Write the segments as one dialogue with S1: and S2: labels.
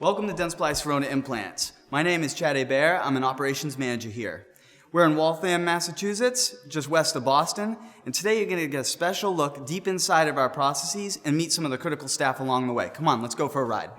S1: Welcome to Dentsply Sirona Implants. My name is Hébert. I'm an operations manager here. We're in Waltham, Massachusetts, just west of Boston, and today you're going to get a special look deep inside of our processes and meet some of the critical staff along the way. Come on, let's go for a ride.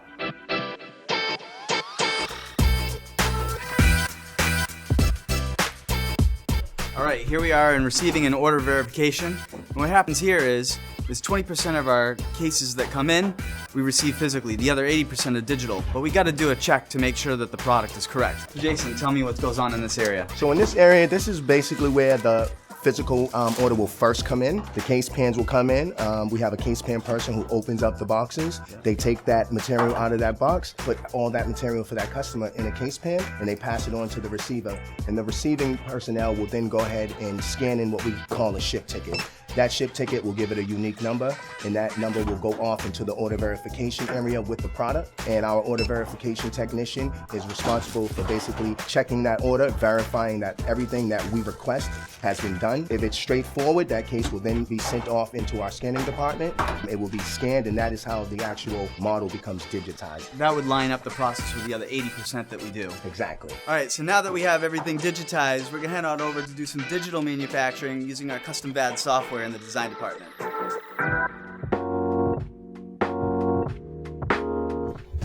S1: All right, here we are in receiving an order verification. And what happens here is 20% of our cases that come in, we receive physically. The other 80% are digital. But we got to do a check to make sure that the product is correct. Jason, tell me what goes on in this area.
S2: So in this area, this is basically where the physical order will first come in. The case pans will come in. We have a case pan person who opens up the boxes. They take that material out of that box, put all that material for that customer in a case pan, and they pass it on to the receiver. And the receiving personnel will then go ahead and scan in what we call a ship ticket. That ship ticket will give it a unique number, and that number will go off into the order verification area with the product. And our order verification technician is responsible for basically checking that order, verifying that everything that we request has been done. If it's straightforward, that case will then be sent off into our scanning department. It will be scanned, and that is how the actual model becomes digitized.
S1: That would line up the process with the other 80% that we do.
S2: Exactly.
S1: All right, so now that we have everything digitized, we're gonna head on over to do some digital manufacturing using our custom VAD software in the design department.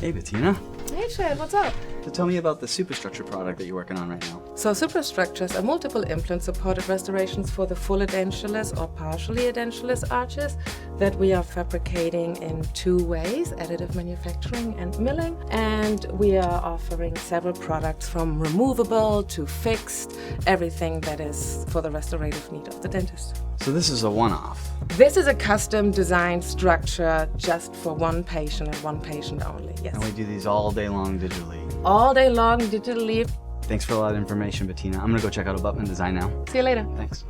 S1: Hey Bettina.
S3: Hey Chad, what's up?
S1: So tell me about the superstructure product that you're working on right now.
S3: So superstructures are multiple implant-supported restorations for the full edentulous or partially edentulous arches that we are fabricating in two ways, additive manufacturing and milling. And we are offering several products from removable to fixed, everything that is for the restorative need of the dentist.
S1: So this is a one-off.
S3: This is a custom designed structure just for one patient and one patient only, yes.
S1: And we do these all day long digitally.
S3: All day long digitally.
S1: Thanks for a lot of information, Bettina. I'm gonna go check out abutment design now.
S3: See you later.
S1: Thanks.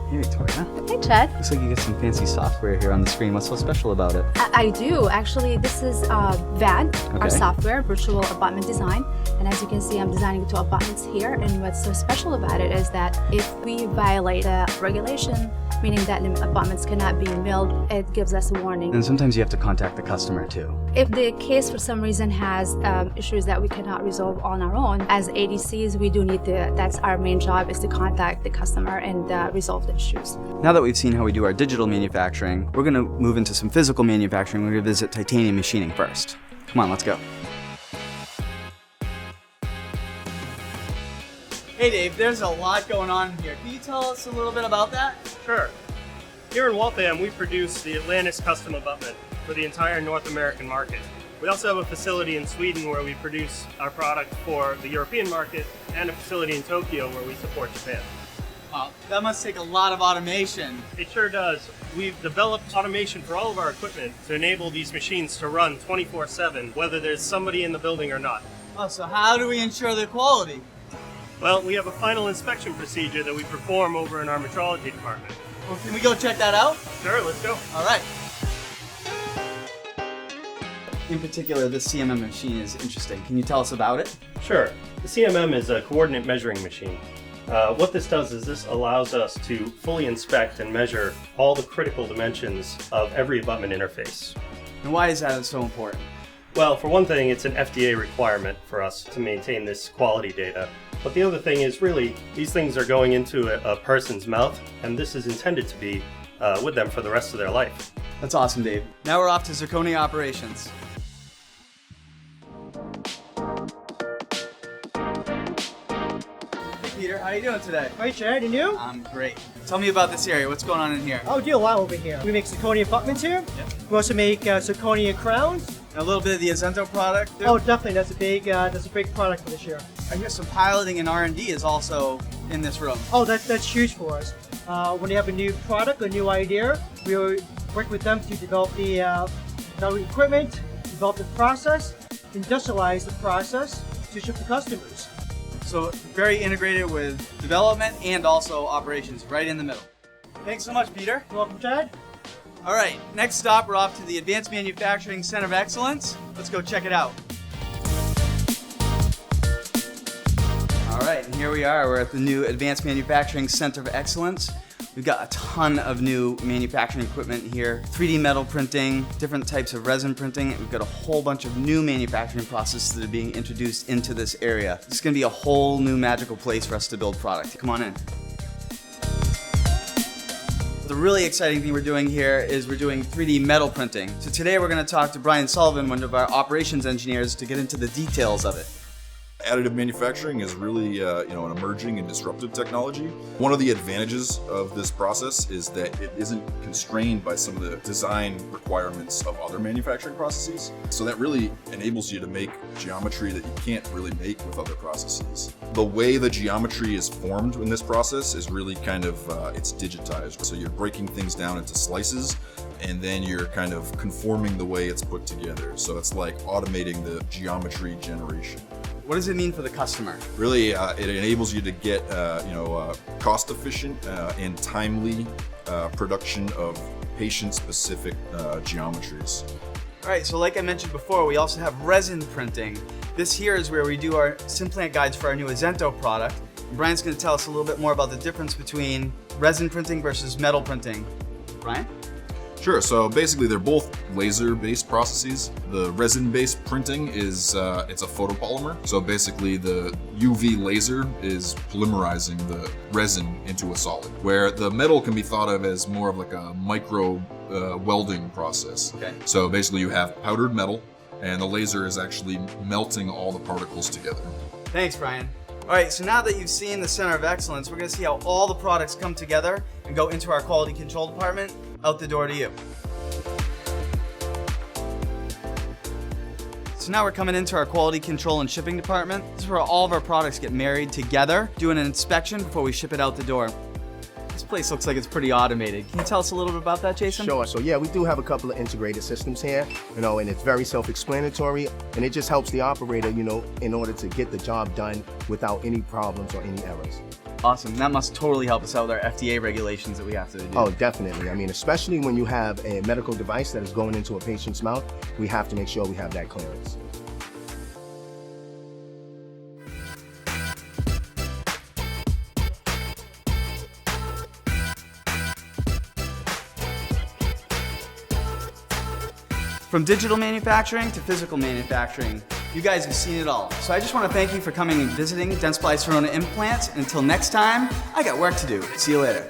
S1: Hey, Victoria.
S4: Hey, Chad.
S1: Looks like you get some fancy software here on the screen. What's so special about it?
S4: I do. Actually, this is VAD, our software, Virtual Abutment Design. And as you can see, I'm designing two abutments here. And what's so special about it is that if we violate a regulation, meaning that the abutments cannot be milled, it gives us a warning.
S1: And sometimes you have to contact the customer too.
S4: If the case for some reason has issues that we cannot resolve on our own, as ADCs, we do need to, that's our main job, is to contact the customer and resolve the issues.
S1: Now that we've seen how we do our digital manufacturing, we're gonna move into some physical manufacturing. We're gonna visit titanium machining first. Come on, let's go. Hey Dave, there's a lot going on here. Can you tell us a little bit about that?
S5: Sure. Here in Waltham, we produce the Atlantis custom abutment for the entire North American market. We also have a facility in Sweden where we produce our product for the European market, and a facility in Tokyo where we support Japan.
S1: Wow, that must take a lot of automation.
S5: It sure does. We've developed automation for all of our equipment to enable these machines to run 24/7, whether there's somebody in the building or not.
S1: Oh, so how do we ensure the quality?
S5: Well, we have a final inspection procedure that we perform over in our metrology department.
S1: Well, can we go check that out?
S5: Sure, let's go.
S1: All right. In particular, this CMM machine is interesting. Can you tell us about it?
S5: Sure. The CMM is a coordinate measuring machine. What this does is this allows us to fully inspect and measure all the critical dimensions of every abutment interface.
S1: And why is that so important?
S5: Well, for one thing, it's an FDA requirement for us to maintain this quality data. But the other thing is really, these things are going into a person's mouth, and this is intended to be with them for the rest of their life.
S1: That's awesome, Dave. Now we're off to zirconia operations. Hey Peter, how are you doing today?
S6: Hi Chad, and you?
S1: I'm great. Tell me about this area. What's going on in here?
S6: Oh, we do a lot over here. We make zirconia abutments here.
S1: Yep.
S6: We also make zirconia crowns.
S1: And a little bit of the Azento product too?
S6: Oh, definitely. That's a big product for this year.
S1: I hear some piloting and R&D is also in this room.
S6: Oh, that's huge for us. When they have a new product, a new idea, we work with them to develop the equipment, develop the process, industrialize the process to ship to customers.
S1: So very integrated with development and also operations, right in the middle. Thanks so much, Peter.
S6: You're welcome, Chad.
S1: All right, next stop, we're off to the Advanced Manufacturing Center of Excellence. Let's go check it out. All right, and here we are. We're at the new Advanced Manufacturing Center of Excellence. We've got a ton of new manufacturing equipment here. 3D metal printing, different types of resin printing. We've got a whole bunch of new manufacturing processes that are being introduced into this area. It's gonna be a whole new magical place for us to build product. Come on in. The really exciting thing we're doing here is we're doing 3D metal printing. So today we're going to talk to Bryan Sullivan, one of our operations engineers, to get into the details of it.
S7: Additive manufacturing is really an emerging and disruptive technology. One of the advantages of this process is that it isn't constrained by some of the design requirements of other manufacturing processes. So that really enables you to make geometry that you can't really make with other processes. The way the geometry is formed in this process is really kind of, it's digitized. So you're breaking things down into slices, and then you're kind of conforming the way it's put together. So it's like automating the geometry generation.
S1: What does it mean for the customer?
S7: Really, it enables you to get cost-efficient and timely production of patient-specific geometries.
S1: All right, so like I mentioned before, we also have resin printing. This here is where we do our Simplant guides for our new Azento product. Bryan's going to tell us a little bit more about the difference between resin printing versus metal printing. Bryan?
S7: Sure, so basically they're both laser-based processes. The resin-based printing is, it's a photopolymer. So basically the UV laser is polymerizing the resin into a solid, where the metal can be thought of as more of like a micro welding process.
S1: Okay.
S7: So basically you have powdered metal, and the laser is actually melting all the particles together.
S1: Thanks, Bryan. All right, so now that you've seen the Center of Excellence, we're going to see how all the products come together and go into our quality control department, out the door to you. So now we're coming into our quality control and shipping department. This is where all of our products get married together, doing an inspection before we ship it out the door. This place looks like it's pretty automated. Can you tell us a little bit about that, Jason?
S2: Sure. So yeah, we do have a couple of integrated systems here, and it's very self-explanatory, and it just helps the operator, in order to get the job done without any problems or any errors.
S1: Awesome. That must totally help us out with our FDA regulations that we have to do.
S2: Oh, definitely. I mean, especially when you have a medical device that is going into a patient's mouth, we have to make sure we have that clearance.
S1: From digital manufacturing to physical manufacturing, you guys have seen it all. So I just want to thank you for coming and visiting Dentsply Sirona Implants. And until next time, I got work to do. See you later.